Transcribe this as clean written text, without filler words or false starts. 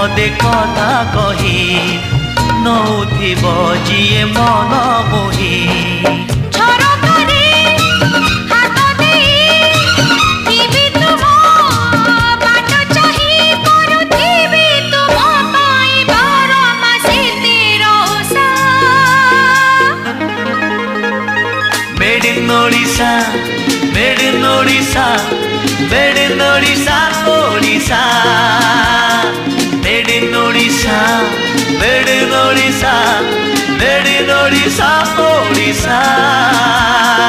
पदे कथा कही नौथिब जिए मन मोही Made in Odisha, made in Odisha, made in Odisha, Odisha. Made in Odisha, made in Odisha, made in Odisha, Odisha.